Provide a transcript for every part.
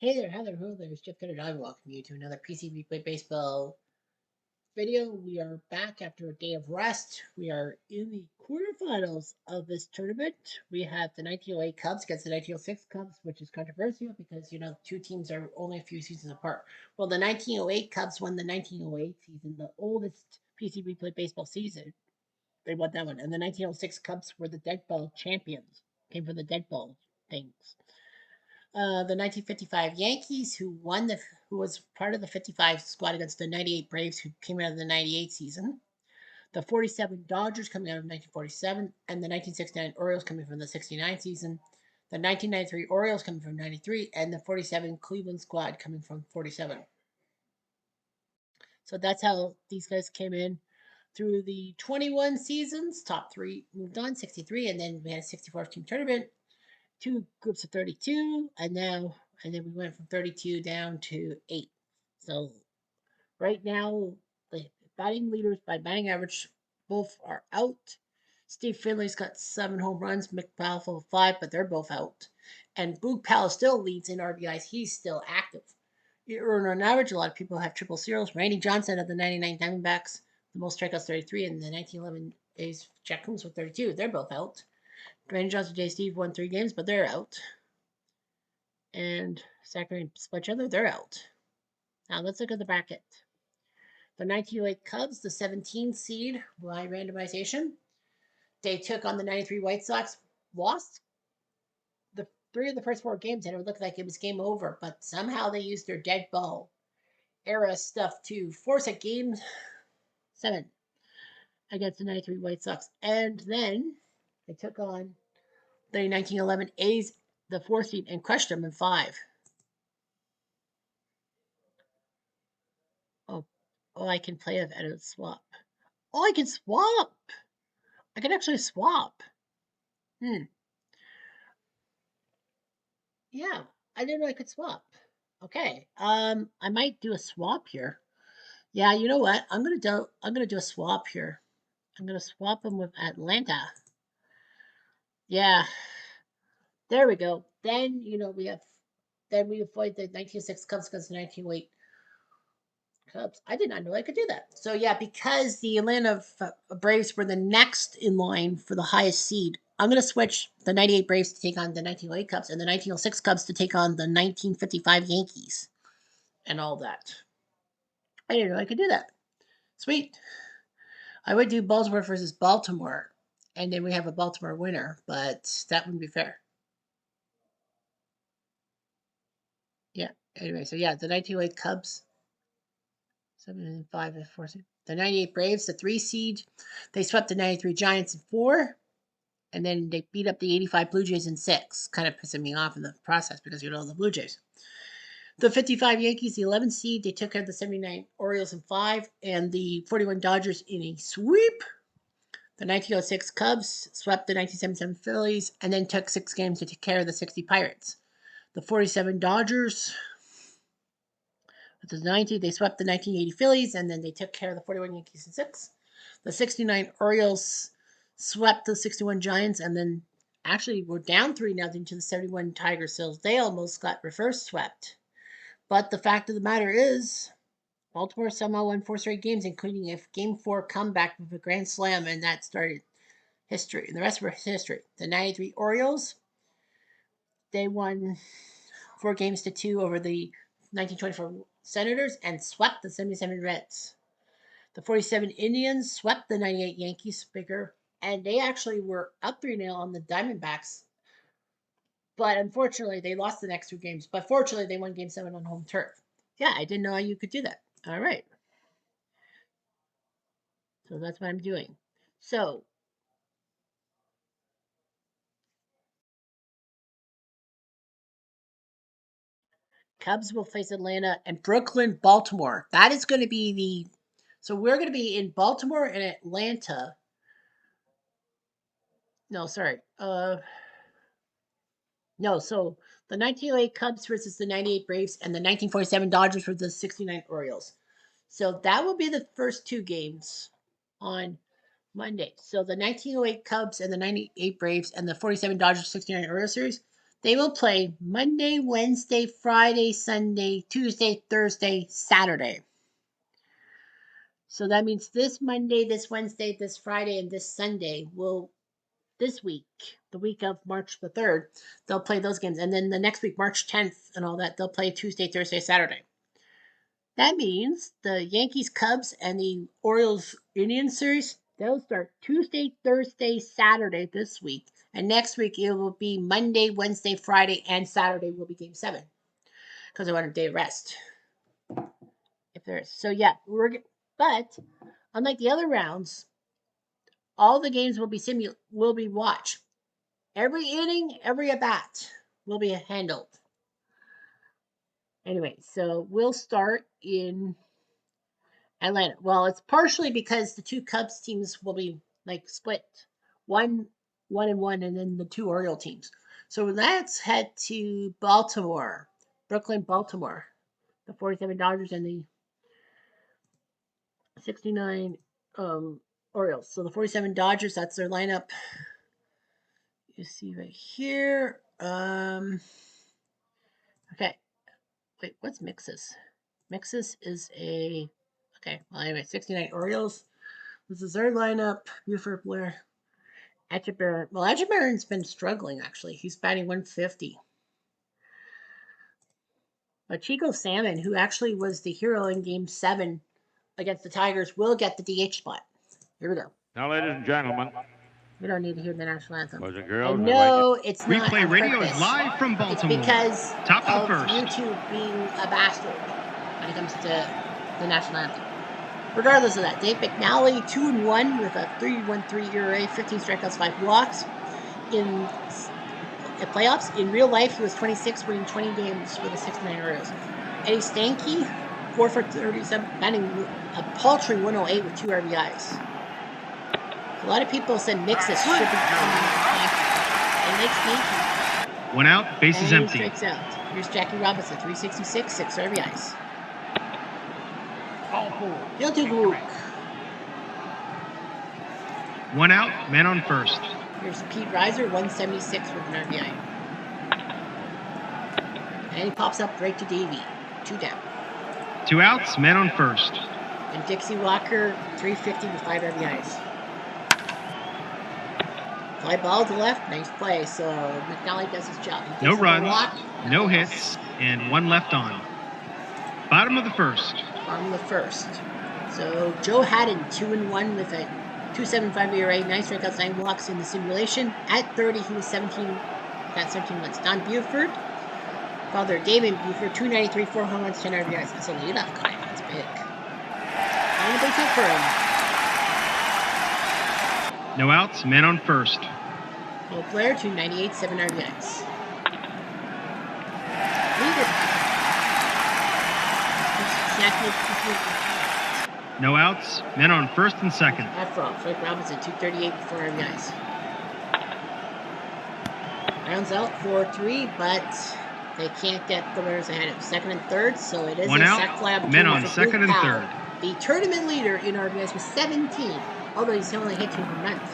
Hey there, Heather, hello there. It's Jeff Cutter. I welcome you to another PC Replay Baseball video. We are back after a day of rest. We are in the quarterfinals of this tournament. We have the 1908 Cubs against the 1906 Cubs, which is controversial because, two teams are only a few seasons apart. Well, the 1908 Cubs won the 1908 season, the oldest PC Replay Baseball season. They won that one. And the 1906 Cubs were the dead ball champions, came from the dead ball things. The 1955 Yankees, who was part of the 55 squad against the 98 Braves, who came out of the 98 season. The 47 Dodgers coming out of 1947, and the 1969 Orioles coming from the 69 season. The 1993 Orioles coming from 93, and the 47 Cleveland squad coming from 47. So that's how these guys came in through the 21 seasons. Top three moved on, 63, and then we had a 64 team tournament. Two groups of 32, and then we went from 32 down to 8. So right now, the batting leaders by batting average both are out. Steve Finley's got 7 home runs, Mick Palfo 5, but they're both out. And Boog Powell still leads in RBIs. He's still active. On average, a lot of people have triple zeros. Randy Johnson of the 99 Diamondbacks, the most strikeouts 33, and the 1911 A's Jack Coombs with 32. They're both out. Randy Johnson, Jay Steve won 3 games, but they're out. And Zachary and Spudchether, they're out. Now let's look at the bracket. The 1908 Cubs, the 17th seed by randomization. They took on the 93 White Sox, lost the 3 of the first 4 games, and it looked like it was game over, but somehow they used their dead ball era stuff to force a game 7 against the 93 White Sox. And then they took on the 1911 A's, the 4th seed, and crushed them in 5. Oh, I can play with edit swap. Oh, I can swap. I can actually swap. Yeah, I didn't know I could swap. Okay. I might do a swap here. Yeah, you know what? I'm gonna do a swap here. I'm gonna swap them with Atlanta. Yeah. There we go. Then we avoid the 1906 Cubs against the 1908 Cubs. I did not know I could do that. So yeah, because the Atlanta Braves were the next in line for the highest seed, I'm going to switch the 98 Braves to take on the 1908 Cubs and the 1906 Cubs to take on the 1955 Yankees and all that. I didn't know I could do that. Sweet. I would do Baltimore versus Baltimore, and then we have a Baltimore winner, but that wouldn't be fair. Yeah. Anyway, so yeah, the 1908 Cubs 7 and 5 and 4. The 98 Braves, the 3 seed, they swept the 93 Giants in 4, and then they beat up the 85 Blue Jays in 6. Kind of pissing me off in the process because you know the Blue Jays. The 55 Yankees, the 11 seed, they took out the 79 Orioles in 5, and the 41 Dodgers in a sweep. The 1906 Cubs swept the 1977 Phillies, and then took 6 games to take care of the 60 Pirates. The 47 Dodgers, with the 90, they swept the 1980 Phillies, and then they took care of the 41 Yankees in 6. The 69 Orioles swept the 61 Giants, and then actually were down 3-0 to the 71 Tigers, so they almost got reverse swept. But the fact of the matter is, Baltimore somehow won 4 straight games, including a Game 4 comeback with a grand slam, and that started history. And the rest were history. The 93 Orioles, they won 4 games to 2 over the 1924 Senators and swept the 77 Reds. The 47 Indians swept the 98 Yankees, bigger, and they actually were up 3-0 on the Diamondbacks. But unfortunately, they lost the next 2 games. But fortunately, they won Game 7 on home turf. Yeah, I didn't know you could do that. All right. So that's what I'm doing. So Cubs will face Atlanta and Brooklyn, Baltimore. That is going to be the. So we're going to be in Baltimore and Atlanta. No, sorry. No, so the 1908 Cubs versus the 98 Braves and the 1947 Dodgers versus the 69 Orioles. So that will be the first 2 games on Monday. So the 1908 Cubs and the 98 Braves and the 47 Dodgers 69 Orioles series, They will play Monday, Wednesday, Friday, Sunday, Tuesday, Thursday, Saturday. So that means this Monday, this Wednesday, this Friday, and this Sunday will, this week, the week of March the 3rd, they'll play those games. And then the next week, March 10th and all that, they'll play Tuesday, Thursday, Saturday. That means the Yankees, Cubs, and the Orioles Indians series, they'll start Tuesday, Thursday, Saturday this week. And next week, it will be Monday, Wednesday, Friday, and Saturday will be game 7. Because I want a day of rest. If there is. So, yeah, but unlike the other rounds, all the games will be watched. Every inning, every at bat will be handled. Anyway, so we'll start in Atlanta. Well, it's partially because the 2 Cubs teams will be like split, 1-1, and then the 2 Oriole teams. So let's head to Baltimore, Brooklyn, Baltimore, the 47 Dodgers and the 69 Orioles. So the 47 Dodgers, that's their lineup. You see right here. Okay. Wait, what's Mixes? Mixes is a... Okay, well, anyway, 69 Orioles. This is their lineup. Buford, Blair, Etchebarren. Well, Etchebarren's been struggling, actually. He's batting 150. But Chico Salmon, who actually was the hero in Game 7 against the Tigers, will get the DH spot. Here we go. Now, ladies and gentlemen, we don't need to hear the national anthem. Boys and girls, and no, it's not Replay on Radio purpose. is live from Baltimore. It's because Top of the first. YouTube being a bastard when it comes to the national anthem. Regardless of that, Dave McNally, 2-1 with a 3.13 ERA, 15 strikeouts, 5 walks. In playoffs, in real life, he was 26, winning 20 games with a 69 Orioles. Eddie Stanky, 4 for 37, batting a paltry 108 with 2 RBIs. A lot of people said Mixes should be and makes Stanky. 1 out, bases empty. Strikes out. Here's Jackie Robinson, 366, 6 RBIs. He'll do Luke. 1 out, man on first. Here's Pete Reiser, 176 with an RBI. And he pops up right to Davey. 2 down. 2 outs, man on first. And Dixie Walker, 350 with 5 RBIs. Fly ball to left, nice play. So McNally does his job. No runs, no hits, and 1 left on. Bottom of the first. Bottom of the first. So Joe Haddon, 2-1 with a 2.75 ERA, 9 strikeouts, 9 walks in the simulation. At 30, he was 17 wins. Don Buford, father Damon Buford, 293, 4 home runs, 10 RBIs. That's a leadoff guy. That's big. And a big hit for him. No outs, man on first. Paul Blair, 298, 7 RBIs. No outs, men on first and second. Efron, Frank Robinson, 238 with 4 RBIs. Rounds out 4-3, but they can't get the runners ahead of second and third, so it is 1 a out, sac fly men on second and third. The tournament leader in RBIs was 17, although he's only hit 2 home runs.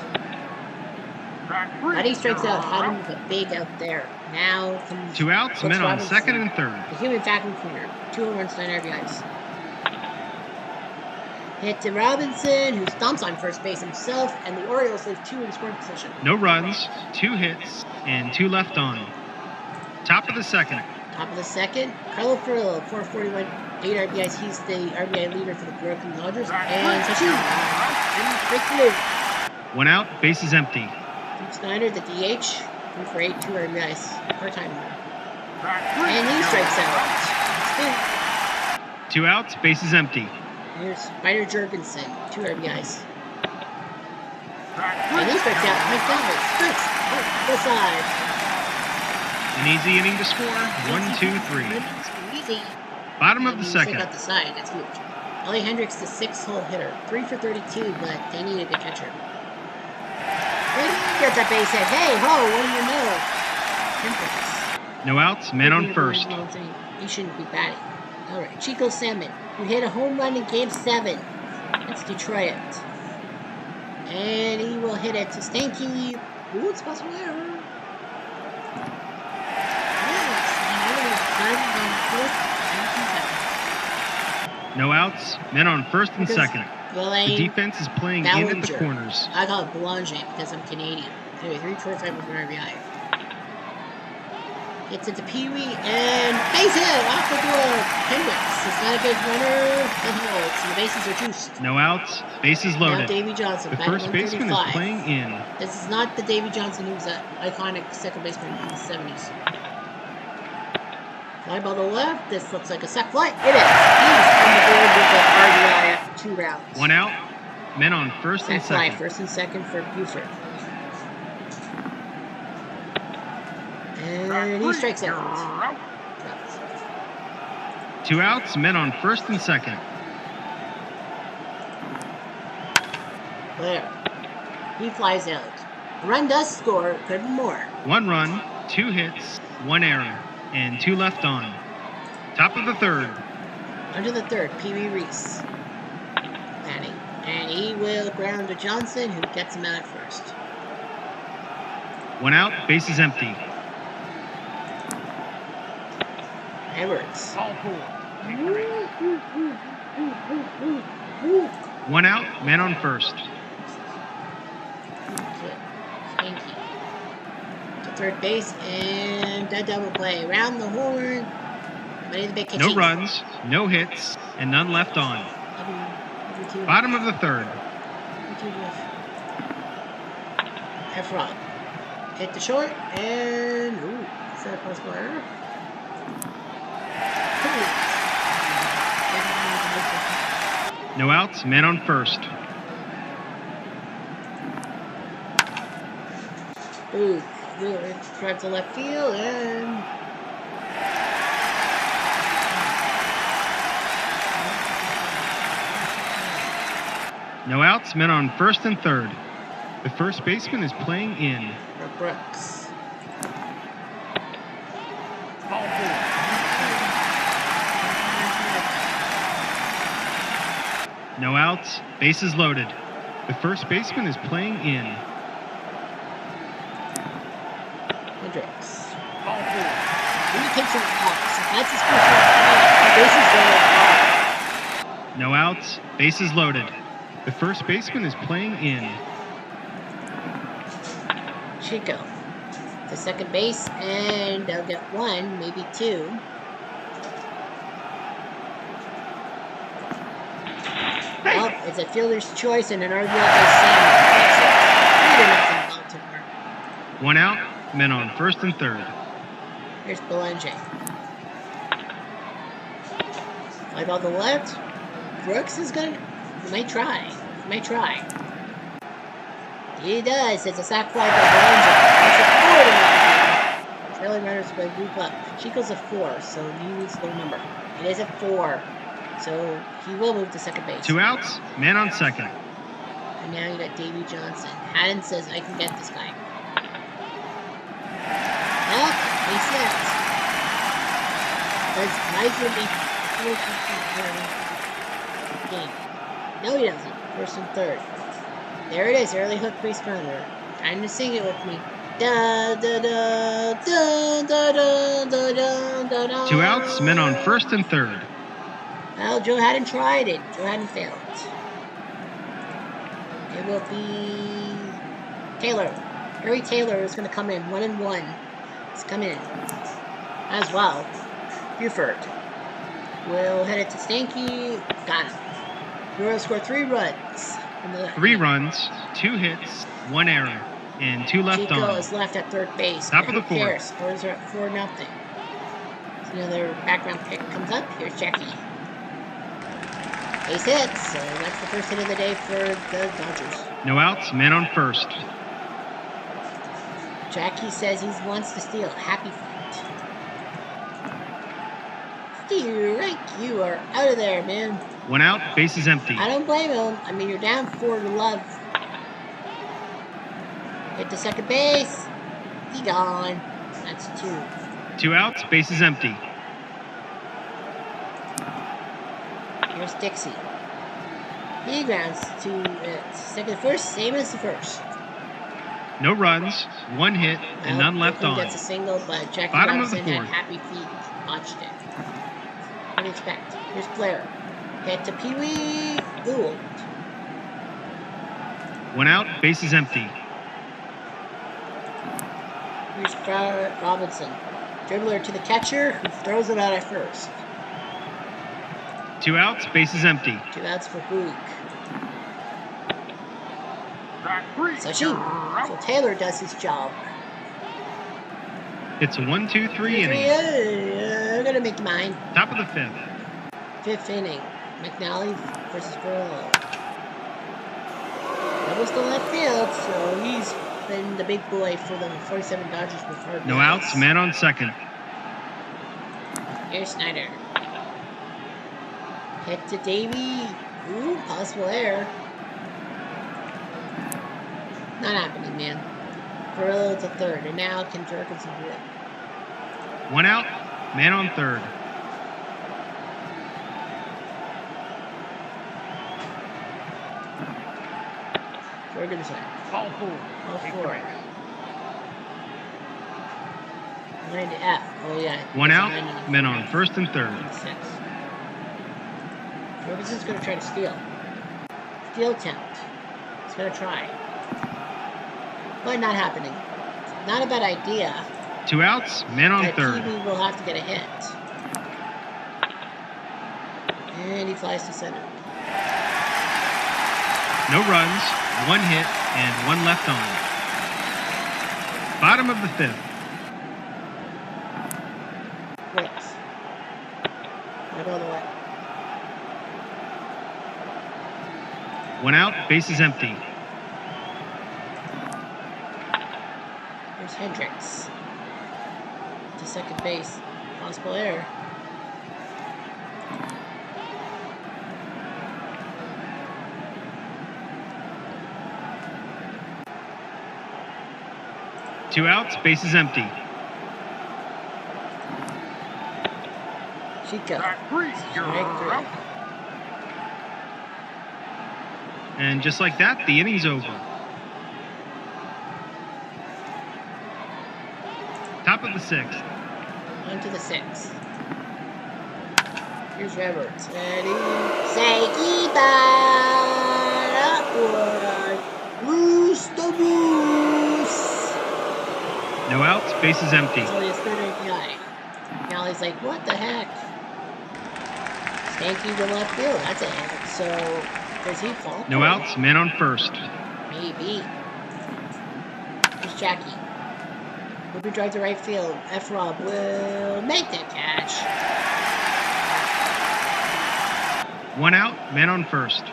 But he strikes out Haddon with a big out there. Now comes 2 outs, men on second and third. The human vacuum cleaner, 2 home runs, 9 RBIs. Hit to Robinson, who stomps on first base himself, and the Orioles leave 2 in scoring position. No runs, 2 hits, and 2 left on. Top of the second. Top of the second, Carlo Ferrillo, 441, 8 RBIs. He's the RBI leader for the Brooklyn Dodgers. And touchdown. 1 out, bases empty. Duke Snyder, the DH, 3 for 8, 2 RBIs per time. And he strikes out. 2 outs, bases empty. Here's Spider Jurgensen, 2 RBIs. And he strikes out. McDonald strikes out the side. An easy inning to score. 1, 2, 3. Easy. Bottom of the second. Strike out the side. That's huge. Ellie Hendricks, the 6-hole hitter, 3 for 32, but they needed a catcher. They gets a base hit. Hey ho! What do you know? Hendricks. No outs, men on first. He shouldn't be batting. All right, Chico Salmon, who hit a home run in Game 7. That's Detroit. And he will hit it to Stanky. Ooh, it's possible error. No outs, men on first and Because second. The Blaine defense is playing in at the Ballinger. corners. I call it Boulanger because I'm Canadian. Anyway, 3-4-5 with an RBI. Gets into Pee Wee and base hit off the door. Hendricks is not a good runner. The holds. And the bases are juiced. No outs, bases Now loaded. Davy Johnson. The batting first baseman is 135. playing in. This is not the Davy Johnson who was an iconic second baseman in the 70s. Fly ball to the left. This looks like a sac fly. It is. He's on the board with the RBI after 2 rounds. 1 out, men on first and Sac fly, second. first and second for Buford. And he strikes out. 2 outs, men on first and second. There. He flies out. The run does score. Could be more. 1 run, 2 hits, 1 error, and 2 left on. Top of the third. Under the third, Pee Wee Reese. Batting. And he will ground to Johnson, who gets him out at first. 1 out, bases empty. Edwards. 1 out, men on first. Spanky. To third base and a double play. Round the horn. Ready to make No runs, no hits, and none left on. Bottom of the third. Efron. Hit the short and is that a possible error? No outs, men on first. Ooh, it drives to left field and no outs, men on first and third. The first baseman is playing in. for Brooks. No outs, bases loaded. The first baseman is playing in. Hendricks. He takes it off. So that's his first bases loaded. No outs, bases loaded. The first baseman is playing in. Chico to second base, and they'll get 1, maybe 2. Well, it's a fielder's choice and an RBI by Sam. 1 out, men on first and third. Here's Belanger. Fly ball to the left. Brooks is gonna. He might try. He does. It's a sac fly by Belanger. It's a 4 to trailing runners will move up. Chico's a 4, so he needs a low number. It is a 4, so he will move to second base. 2 outs, man on second. And now you got Davy Johnson. Haddon says, I can get this guy. Well, he says. Does Kaiser make game? No, he doesn't. First and third. There it is, early hook base runner. Time to sing it with me. Da da da da da da da da da. 2 outs, men on first and third. Well, Joe hadn't tried it. Joe hadn't failed. It will be Taylor. Harry Taylor is going to come in. 1-1. He's come in as well. Buford will head it to Stanky. Got him. Bureau scored 3 runs. 3 runs, 2 hits, 1 error, and 2 left Chico on. is left at third base. Top of the fourth. Scores are at 4-0. So another background pick comes up. Here's Jackie. Base hit, so that's the first hit of the day for the Dodgers. No outs, men on first. Jackie says he wants to steal. Happy feet. Strike, you are out of there, man. 1 out, base is empty. I don't blame him. I mean, you're down 4-love. Hit to second base. He gone. That's 2. 2 outs, base is empty. Here's Dixie. He grounds to second, first, same as the first. No runs, 1 hit, and none left Brooklyn on. Gets a single, but Jackie Bottom of the Robinson had fourth. happy feet. Botched it. What do you expect? Here's Blair. Hit to Pee Wee. Gould. 1 out, bases empty. Here's Robinson. Dribbler to the catcher, who throws it out at first. 2 outs, bases empty. 2 outs for Boog. Sachin. So Taylor does his job. It's a 1-2-3 inning. I'm gonna make mine. Top of the 5th. 5th inning. McNally versus Burrow. Doubles to left field, so he's been the big boy for the 47 Dodgers with hard No knocks. outs, man on second. Here's Snyder. Hit to Davey. Ooh, possible error. Not happening, man. Burrow to third, and now can Jorgensen do it? 1 out, man on third. Jorgensen. Ball 4. All four. 90 F. Oh, yeah. 1 It's out, 90. men on first and third. 96. Jorgensen's going to try to steal. Steal attempt. He's going to try. But not happening. Not a bad idea. 2 outs, man on But third. Kiwi will have to get a hit. And he flies to center. No runs, 1 hit, and 1 left on. Bottom of the 5th. Willis. Not all the way. 1 out, bases empty. Here's Hendricks. To second base. Possible error. Two outs, bases empty. Chico. Strike 3. Strike 3. And just like that, the inning's over. Top of the 6th. On to the 6th. Here's Roberts. Ready? Say goodbye. Upward. Loose the moose. No outs, bases empty. It's only his third RBI. Now he's like, what the heck? Stanky to left field. That's a hit. So, does he fall? No outs, man on first. Maybe. Here's Jackie. Ruby drive to right field. F-Rob will make that catch. 1 out, man on first.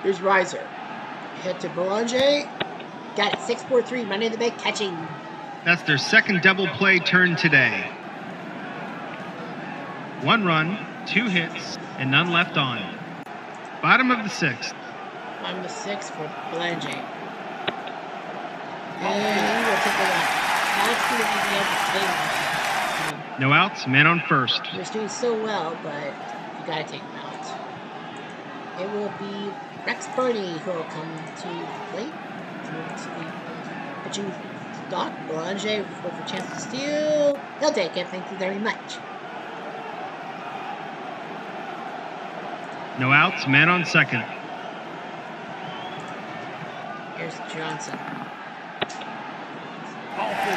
Here's Reiser. Hit to Belanger. Got it. 6-4-3. Money in the bank catching. That's their second double play turn today. 1 run, 2 hits, and none left on. Bottom of the 6th. I'm the 6 for Belanger. And he will take a run. That's going to be the end of the game. No outs, man on first. He was doing so well, but you got to take him out. It will be Rex Barney who will come to the plate. To the pitching stock. Belanger for a chance to steal. He'll take it. Thank you very much. No outs, man on second. Here's Johnson. Ball 4.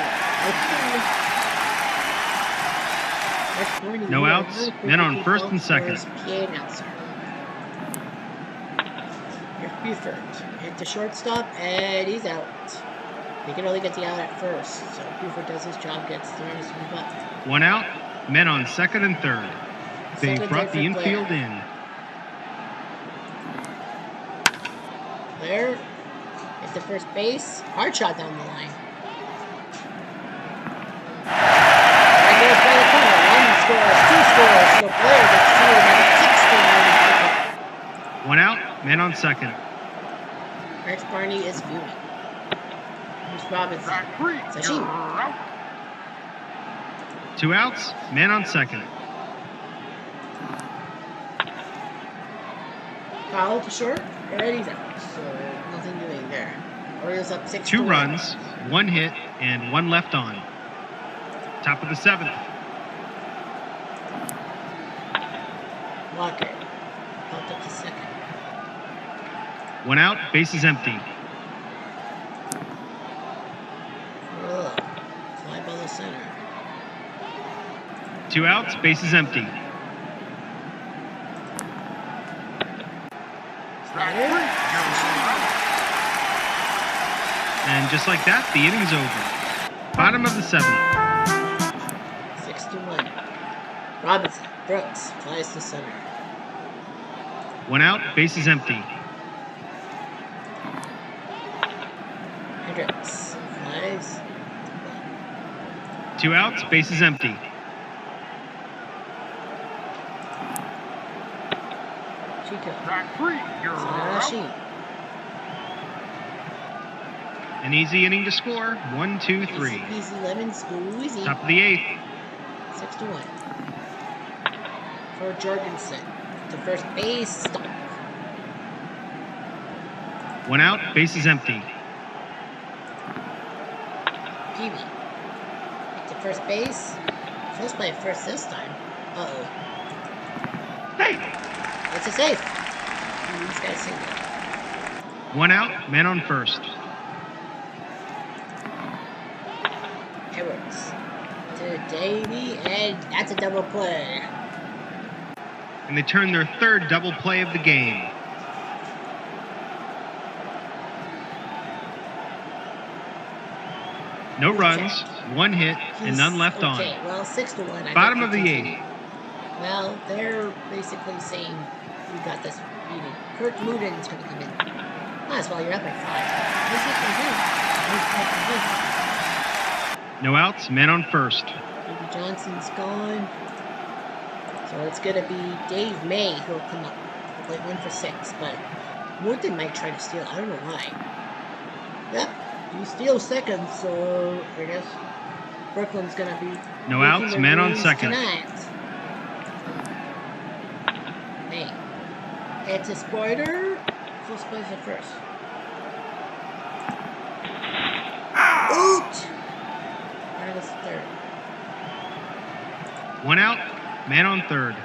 Rex Barney, No you are outs, really men on quickly first called and second. for his PA announcer. Here's Buford. Hit the shortstop, and he's out. They can only get the out at first, so Buford does his job, gets the runners move up. 1 out, men on second and third. They Second, brought the third for infield Blair. in. Blair hit the first base. Hard shot down the line. Right there by the corner. 1 scores, 2 scores. So Blair gets 2 and another 6 1 out, man on second. Rex Barney is viewing. Here's Robinson. Strike 3. Sachin. 2 outs, man on second. Foul to short, and he's out. So nothing doing there. Orioles up 6. 2 runs, 1 hit, and 1 left on. Top of the 7th. Walker. Popped up to second. 1 out, bases empty. Ugh. Fly ball to center. 2 outs, bases empty. Slider. And just like that, the inning's over. Bottom of the 7th. 6-1. Robinson. Brooks flies to center. 1 out, bases empty. Hendricks flies. 2 outs, bases empty. Chico. You're An easy inning to score. 1, 2, 3. Easy lemon squeezy. Top of the 8th. 6-1. For Jorgensen. To first base. Stop. 1 out, bases empty. Peavy. To first base. Close by first this time. Uh-oh. It's a safe. He's got a single. 1 out, man on first. Edwards. To Davey, and that's a double play. And they turn their 3rd double play of the game. No runs, 1 hit, and none left on. Okay, well, 6-1. Bottom of the 8th. Well, they're basically saying we got this meeting. Kurt Mooden's going to come in. Might as well, you're up at 5. No outs, man on first. Baby Johnson's gone. So it's going to be Dave May who'll come up. He'll play 1 for 6, but Mooden might try to steal. I don't know why. Yep, he steals second, so I guess Brooklyn's going to be... No outs, man on second. Tonight. Hey, it's a spider. First place at first. Oot! Minus 3rd. 1 out, man on 3rd.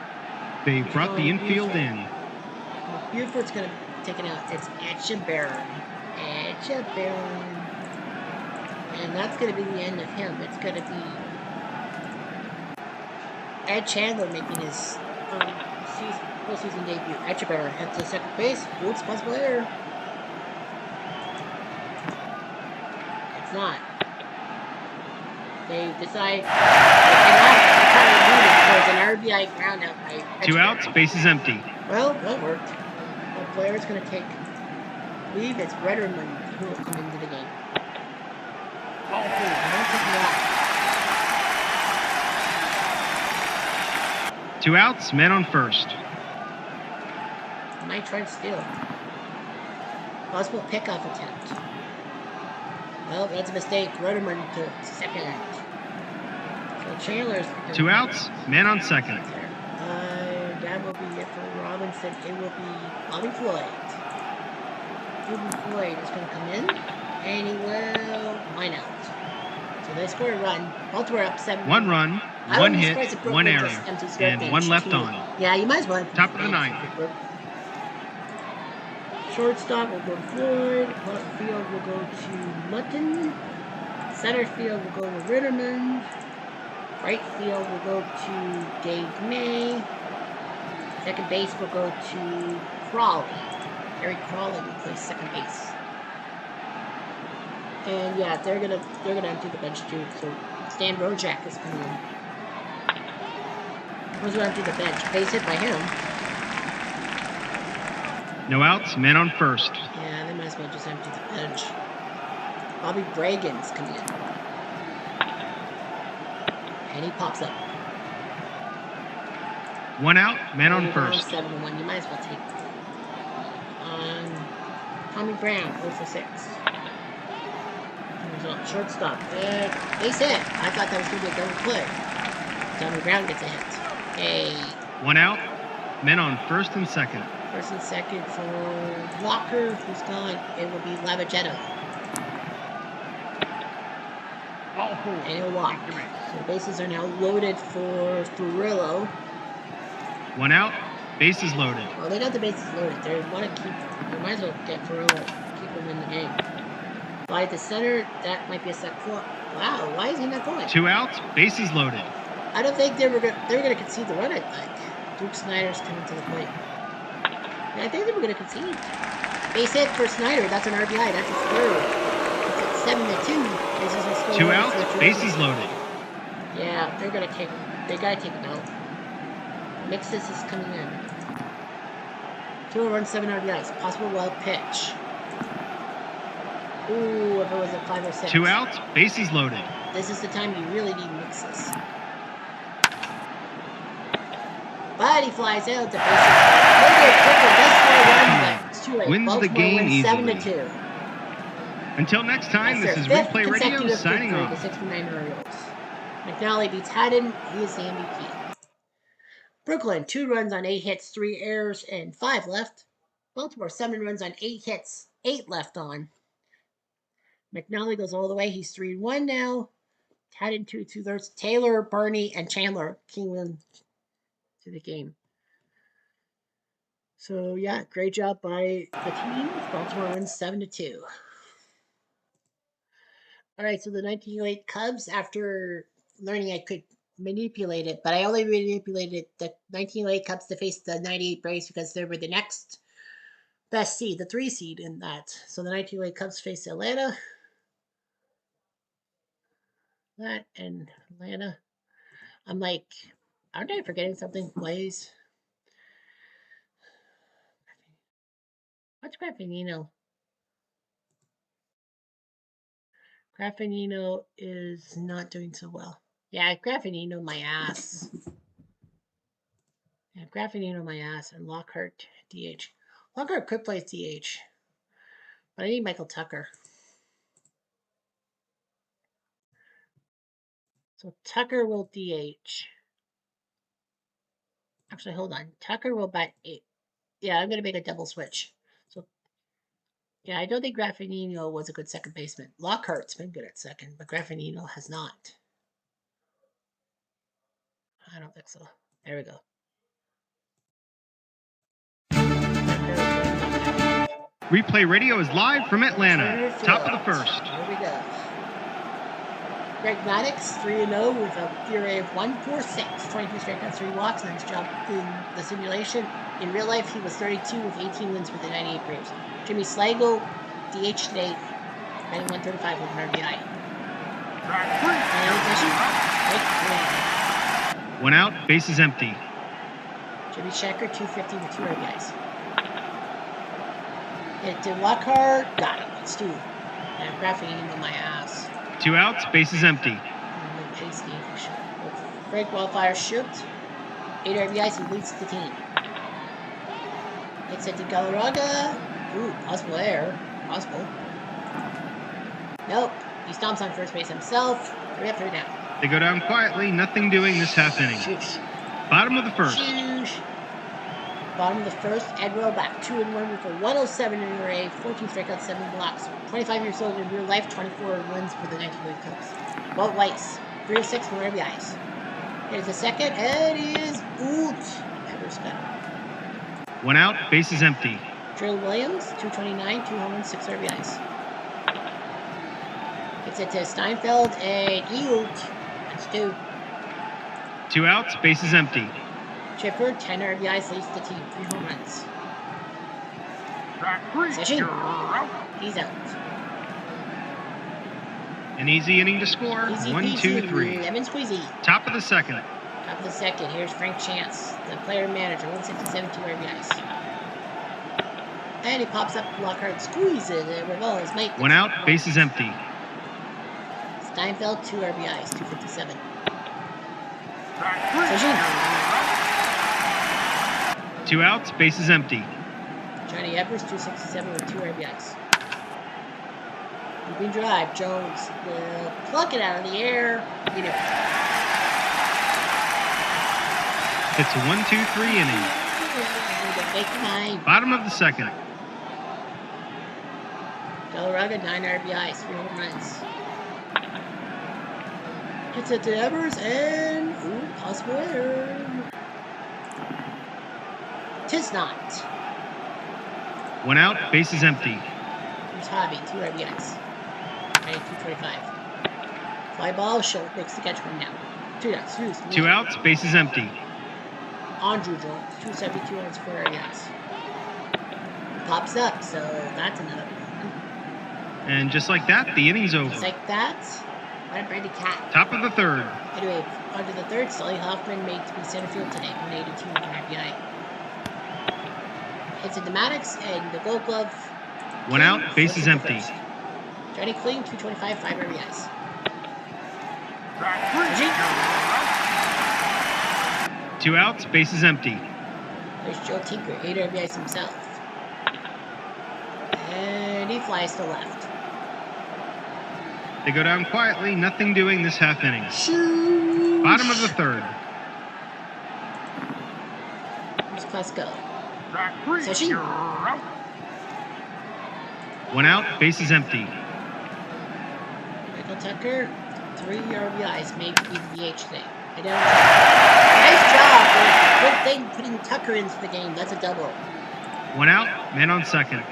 They brought the infield in. Well, Buford's going to be taken out. It's Etchebarren. Etchebarren. And that's going to be the end of him. It's going to be Ed Chandler making his postseason debut. Etchebarren heads to second base. Oops, possible error. It's not. They decide there's an RBI ground out by 2 outs, bases empty. Well, that worked. The player's going to take leave. It's Redderman who will come into the game. Ball four. I don't think that. 2 outs, man on first. Might try to steal. Possible pickoff attempt. Well, that's a mistake. Redderman to second. So Chandler's... 2 outs, man on second. That will be it for Robinson. It will be Bobby Floyd. Bobby Floyd is going to come in, and he will line out. So they score a run. Baltimore up 7. 1 run, 1 hit, 1 error, and 1 left on. Yeah, you might as well. Top of the 9th. Shortstop will go to Floyd. Left field will go to Mutton. Center field will go to Ritterman. Right field will go to Dave May. Second base will go to Crawley. Eric Crawley will play second base. And yeah, they're gonna empty the bench too. So Stan Rojak is coming in. Who's gonna empty the bench? Base hit by him. No outs, man on first. Yeah, they might as well just empty the bench. Bobby Bragan's coming in. And he pops up. 1 out, man on Down first. 7-1. You might as well take Tommy Brown, 0 for 6. Result, shortstop. Base hit. I thought that was going to be a double play. Tommy Brown gets a hit. Hey. 1 out, men on first and second. First and second for Walker, who's gone. It will be Lavagetto. And he'll walk. So the bases are now loaded for Furillo. 1 out, bases loaded. Well, they got the bases loaded. They want to keep. They might as well get Ferrell, keep him in the game. By the center, that might be a set four. Wow, why is he not going? 2 outs, bases loaded. I don't think they were gonna concede the run. I think Duke Snyder's coming to the plate. Yeah, I think they were gonna concede. Base hit for Snyder. That's an RBI. That's his third. It's at 7-2. Bases are still 2 loaded outs, for bases loaded. Yeah, they're gonna take. They gotta take him out. Mixes is coming in. 2 runs, 7 RBIs. Possible wild pitch. Ooh, if it was a 5 or 6. 2 outs, bases loaded. This is the time you really need mixes. But he flies out to bases. It's too late. Wins the game easily. 7-2. Until next time, That's this is their Replay Radio consecutive signing victory, off. The 69 Orioles. McNally beats Haddon. He is the MVP. Brooklyn, 2 runs on 8 hits, 3 errors, and 5 left. Baltimore, 7 runs on 8 hits, 8 left on. McNally goes all the way. He's 3-1 now. Haddon 2/2. Taylor, Bernie, and Chandler came in to the game. So yeah, great job by the team. Baltimore wins 7-2. All right, so the 1908 Cubs, after learning I could manipulate it, but I only manipulated the 1908 Cubs to face the 98 Braves because they were the next best seed, the 3 seed in that. So the 1908 Cubs face Atlanta. That and Atlanta. I'm like, aren't I forgetting something? Blaze. What's Graffinino? Graffinino is not doing so well. Yeah, Graffinino my ass. Yeah, Graffinino my ass and Lockhart DH. Lockhart could play DH, but I need Michael Tucker. So Tucker will DH. Actually, hold on. Tucker will bat 8. Yeah, I'm going to make a double switch. So, yeah, I don't think Graffinino was a good second baseman. Lockhart's been good at second, but Graffinino has not. I don't think so. There we go. Replay Radio is live from Atlanta. Top of the first. Here we go. Greg Maddox, 3-0 with a ERA of 1.46, 22 strikeouts, 3 walks. Nice job in the simulation. In real life, he was 32 with 18 wins with the 98 Braves. Jimmy Slagle, DH today, batting 135 with an RBI. Right, 1 out, bases empty. Jimmy Checker, 250 with 2 RBIs. Hit to Lockhart, got him. It's 2. And Graffinino on my ass. 2 outs, bases empty. Frank Wildfire shoots. 8 RBIs, he leads the team. It's at the Galarraga. Ooh, possible error. Possible. Nope. He stomps on first base himself. 3 up, 3 down. They go down quietly, nothing doing this half inning. Shoosh. Bottom of the first. Shoosh. Bottom of the first, Edwell back 2-1 with a 107 in ERA, 14 strikeouts, 7 blocks. 25 years old in real life, 24 wins for the 1908 Cubs. Walt Weiss, 306 for RBIs. Here's the second, and it is Ever's better. 1 out, bases empty. Drill Williams, 229, 2 home runs, 6 RBIs. It's it to Steinfeld and Ult. That's 2. 2 outs, bases empty. Chipper, 10 RBIs, leads the team, 3 home runs. Session. He's out. An easy inning to score. Easy 1, 2, 3. Lemon squeezy. Top of the second. Top of the second. Here's Frank Chance, the player manager, 167, 2 RBIs. And he pops up Lockhart, squeezes it. Revolves, Mike. 1 out, bases empty. Steinfeld, 2 RBIs, 257. 2 outs, bases empty. Johnny Evers, 267 with 2 RBIs. Looping drive. Jones will pluck it out of the air. It's a 1-2-3 inning. Bottom of the second. Galarraga, 9 RBIs, 3 home runs. Hits it to Evers and possible error. 'tis not. One out, bases empty. Here's Hobby, 2 RBIs. Ready, 225. Fly ball, short, makes the catch 1 down. 2 outs, 2 outs, bases empty. Andrew Jones, 272 runs, 4 RBIs. Pops up, so that's another one. And just like that, the inning's over. Just like that, what a Brady Cat. Top of the third. Anyway, on to the third. Sully Hoffman made to be center field today, 182 with an RBI. Hits into Maddox and the Gold Glove. 1 out, bases empty. Johnny Clean, 225, 5 RBIs. You're out. 2 outs, bases empty. There's Joe Tinker, 8 RBIs himself. And he flies to left. They go down quietly, nothing doing this half inning. Shoo! Bottom of the third. Here's Klesko. Session. You're out. 1 out, bases empty. Michael Tucker, 3 RBIs, made to be the DH today. Nice job. Good thing putting Tucker into the game. That's a double. 1 out, man on second.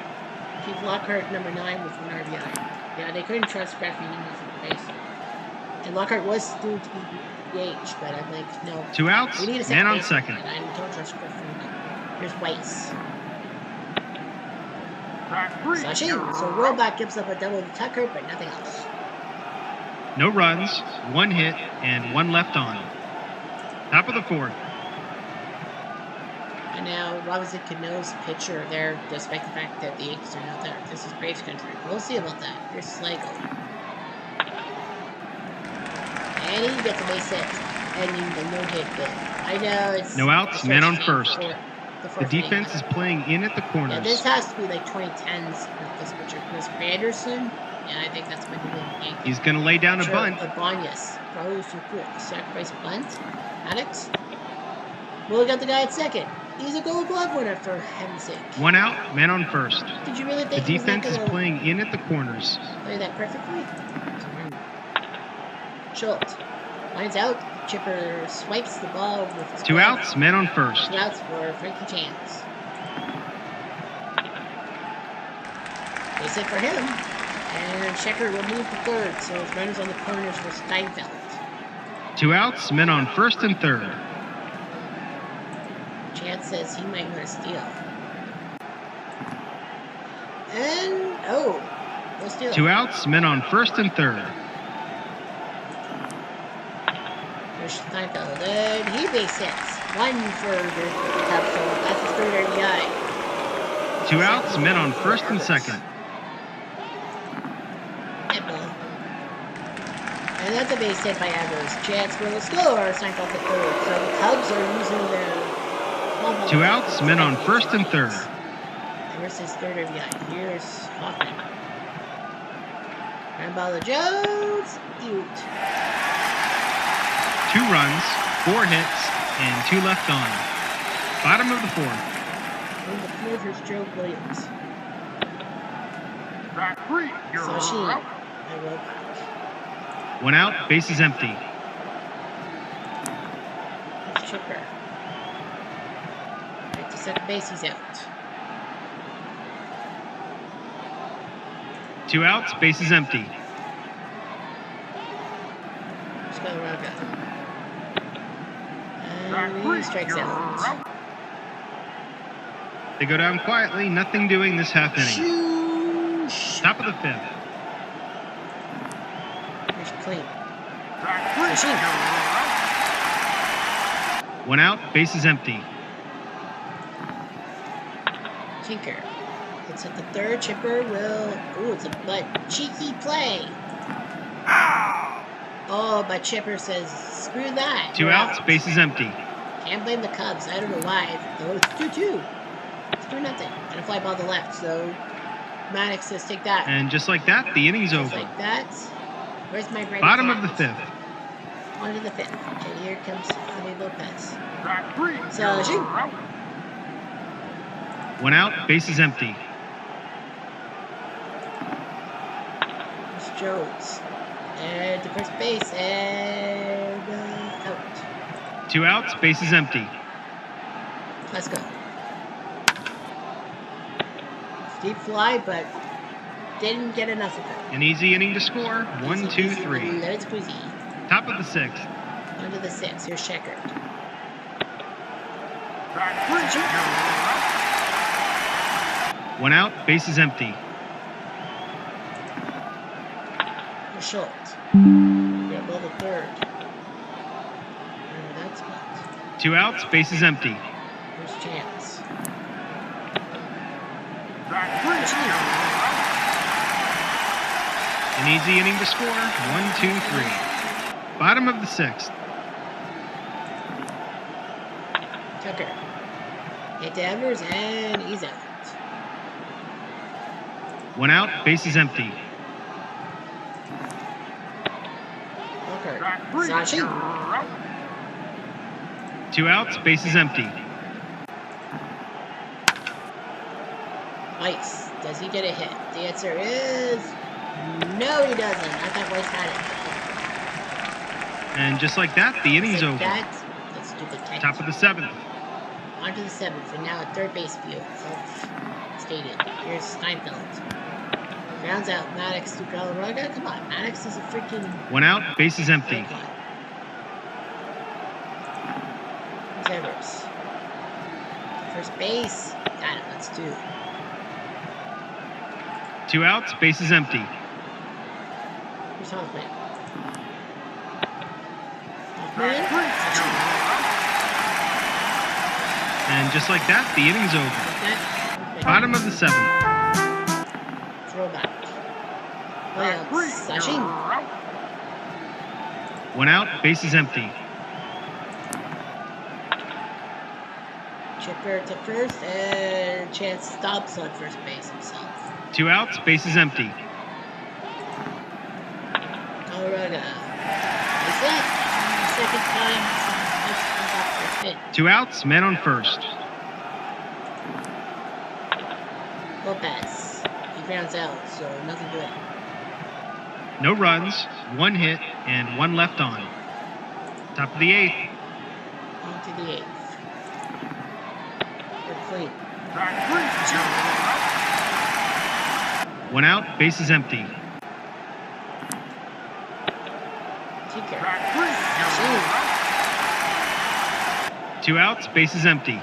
Keith Lockhart, number 9, with 1 RBI. Yeah, they couldn't trust Graffini in the base. And Lockhart was due to be DH, but I'm like, no. 2 outs, We need a man on baseman, second. and I don't trust Graffini. Here's Weiss. Sashin. So Rollback gives up a double to Tucker, but nothing else. No runs, 1 hit, and 1 left on. Top of the fourth. And now Robinson Cano's pitcher there, despite the fact that the Yankees are not there. This is Braves country. We'll see about that. Here's Slagle. And he gets a base hit, ending the no-hit bid. I know it's... No outs, man on first. The The defense is playing in at the Yeah, corners. this has to be like 2010s with this pitcher. Chris Anderson. Yeah, I think that's when he went Yankees. He's going to lay down a bunt. Ibanez. Probably too quick. Sacrifice bunt. Maddox. Well, we got the guy at second. He's a Gold Glove winner, for heaven's sake. 1 out, man on first. Did you really The think he was not defense is gonna playing in at the corners. play that perfectly? Schultz. Lines out. Chipper swipes the ball with his 2 glove. outs, man on first. 2 outs for Frankie Chance. Base hit for him. And Shecker will move to third, so his runners on the corners for Steinfeld. 2 outs, men on first and third. Chance says he might want to steal. And, oh, no steal. 2 outs, men on first and third. There's Steinfeld, and he base hits. 1 for the Cubs, so that's his third RBI. 2 outs, men on first and second. And that's a base hit by Evers. Chance will score. Steinfeld at third. So the Cubs are using their 2 outs, men on first and third. Evers his third RBI. Here's Hoffman. Ground ball to Jones. Out. 2 runs, 4 hits, and 2 left on. Bottom of the fourth. On the field, here's Joe Williams. Back 3. You're Sashin. out. I wrote 1 out, bases empty. Here's Chipper. Right to second base, he's out. 2 outs, bases empty. Here's Galarraga. Back And 3. he strikes You're out. out. They go down quietly, nothing doing this half inning. Shoosh. Top of the fifth. Here's Clean. Back 3. Sashin. You're out. 1 out, bases empty. Tinker. It's at the third. Chipper will... Ooh, it's a butt. Cheeky play. Oh, but Chipper says, screw that. 2 We're outs, out. bases empty. Can't blame the Cubs. I don't know why. Though it's 2-2. It's 2-0. And a fly ball to left, so Maddox says take that. And just like that, the inning's Just over. like that. Where's my Brady Bottom Cat? of the fifth. On to the fifth. And here comes Javi Lopez. Back 3. So, You're shoot. out. 1 out, bases empty. Here's Jones. And to first base. And out. 2 outs, bases empty. Let's go. Deep fly, but didn't get enough of it. An easy inning to score. 1, 2, Easy, 3. Let's squeezy. Top of the 6th. Under the 6. Here's Checker. Back 3. You're out. 1 out. Bases empty. Here's Schultz. You're above the 3rd. Wherever that's got. 2 outs. Bases empty. Here's Chance. Back 3. You're out. An easy inning to score. 1, 2, 3. Bottom of the 6th. Tucker. Hit to Evers, and he's out. 1 out. Bases empty. Tucker. Back 3. Sashi. You're out. 2 outs. Bases empty. Weiss. Does he get a hit? The answer is no, he doesn't. I thought Weiss had it. And just like that, the inning's over. That's stupid catch. Top of the 7th. On to the 7th, and now a third base view. Self-stated. Here's Steinfeld. Rounds out Maddox to Galarraga. Come on, Maddox is a freaking... 1 out. Bases empty. icon. Here's Evers. First base. Got it, that's 2. 2 outs. Bases empty. Here's Hoffman. Back 3. Hoffman. You're out. And just like that, the inning's over. Perfect. Bottom of the 7th. Throwback. Back 3. You're Sashi. out. 1 out. Bases empty. Chipper to first, and Chance stops on first base himself. 2 outs. Bases empty. Galarraga. That's it. Second time. Let's go back for hit. 2 outs. Man on first. Lopez. He grounds out, so nothing good. No runs. 1 hit and 1 left on. Top of the 8th. On to the 8th. We're clean. Back 3. You're out. 1 out. Bases empty. Tinker. Back 3. You're out. 2 outs. Bases empty.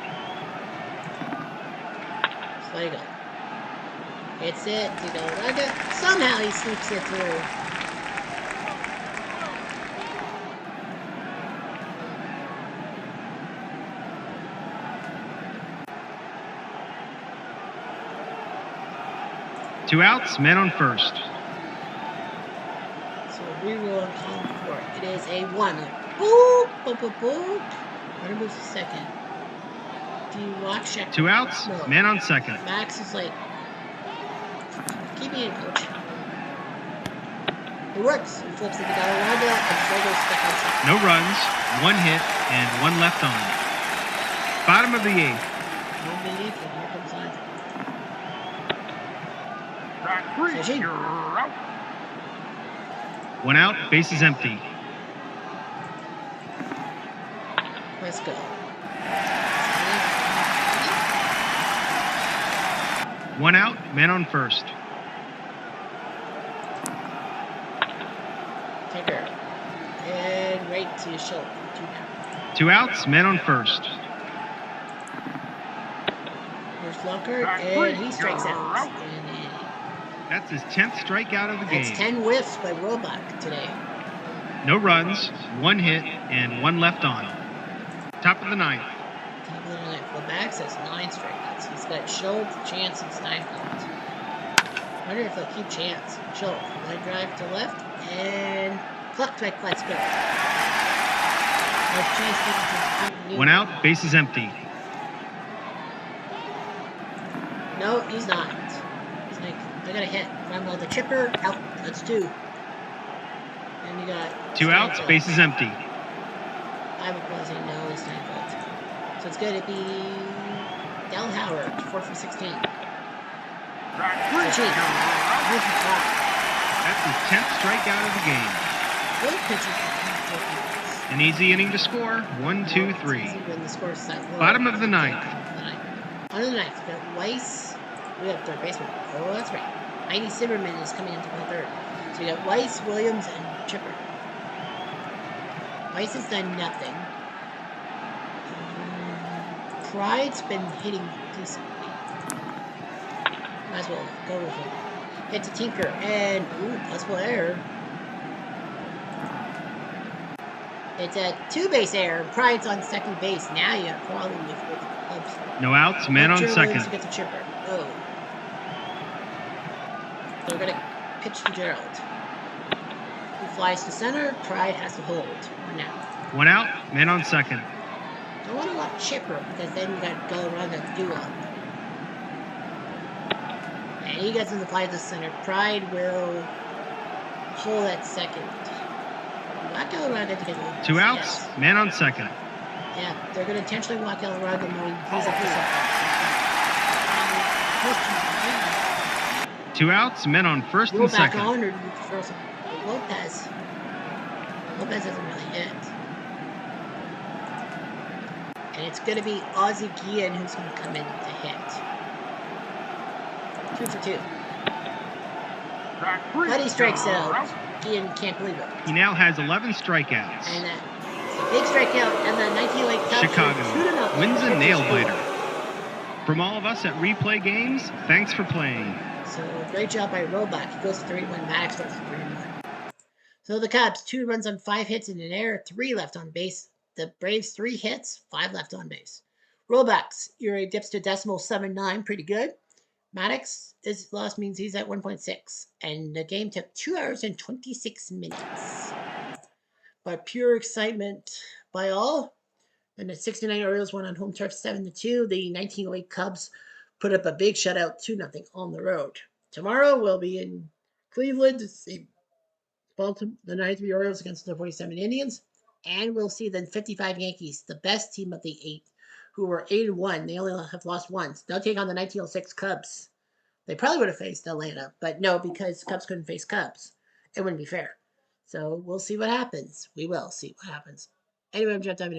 Slagle. Hits it to Galarraga. Somehow he sneaks it through. Two outs, men on first. So reroll on column 4. It is a 1. Boop, boop, boop, boop. Runner moves to second. Do you walk check? 2 outs, No. man on second. Max is like, keep me in, coach. It works. He flips it to Galarraga, and Slagle's stuck on second. No runs, 1 hit, and 1 left on. Bottom of the 8th. No belief, and here comes Andre. Back 3. Sashi. You're out. 1 out, bases empty. Let's go. 1 out, man on first. Taker. And right to Schultz. 2 down. 2 outs, man on first. Here's Lockhart, Back and three. he strikes You're out. out. And That's his 10th strikeout of the that's game. 10 whiffs by Robach today. No runs, 1 hit, and 1 left on. Top of the 9th. Top of the ninth. Robach has 9 strikeouts. He's got Schultz, Chance, and Steinfeld. Wonder if they'll keep Chance. Schultz, line drive to left, and plucked by Kletzko. Chance taking to 1 out, bases empty. No, he's not. He's like, I got a hit. Rumble the chipper, out. That's 2. And you got 2 outs, Steinfeld. bases empty. I would probably say no, it's Steinfeld. So it's going to be Del Howard, 4 for 16. Back 3. Sashi. You're out. Here's the top. That's his 10th strikeout of the game. Good pitcher. An easy inning to score, 1, 2, 3. When the score is set. Bottom of the 9th. On the 9th, we got Weiss, We got a third baseman. Oh, that's right. Heidi Zimmerman is coming into the third. So you got Weiss, Williams, and Chipper. Weiss has done nothing. Pride's been hitting decently. Might as well go with him. Hit to Tinker, and possible error. It's a two-base error. Pride's on second base. Now you got a problem with the clubs. No outs, man on second. To get the Chipper. Oh. They're going to pitch to Gerald. He flies to center. Pride has to hold. One out, man on second. Don't want to let Chipper because then you got to go around that do-up. And he gets in the fly to center. Pride will hold at second. Not go around it to get 2 outs, man on second. Yeah, they're going to intentionally walk Eldorado knowing he's up for something. 2 outs, men on first and second. On or Lopez. Lopez doesn't really hit. And it's going to be Ozzie Guillen who's going to come in to hit. 2 for 2. But he strikes out. Guillen can't believe it. He now has 11 strikeouts. And big strikeout, and the 1908 Cubs Chicago wins a nail-biter. From all of us at Replay Games, thanks for playing. So, great job by Roebuck. He goes to 31. Maddox goes to 31. So, the Cubs, 2 runs on 5 hits in an error, 3 left on base. The Braves, 3 hits, 5 left on base. Roebuck's ERA dips to .79, pretty good. Maddox, his loss means he's at 1.6. And the game took 2 hours and 26 minutes. But pure excitement by all. And the 69 Orioles won on home turf 7-2. The 1908 Cubs put up a big shutout 2-0 on the road. Tomorrow we'll be in Cleveland to see the 93 Orioles against the 47 Indians. And we'll see the 55 Yankees, the best team of the 8, who were 8-1. They only have lost once. They'll take on the 1906 Cubs. They probably would have faced Atlanta, but no, because Cubs couldn't face Cubs. It wouldn't be fair. So we'll see what happens. We will see what happens. Anyway, I'm Jeff Diamond.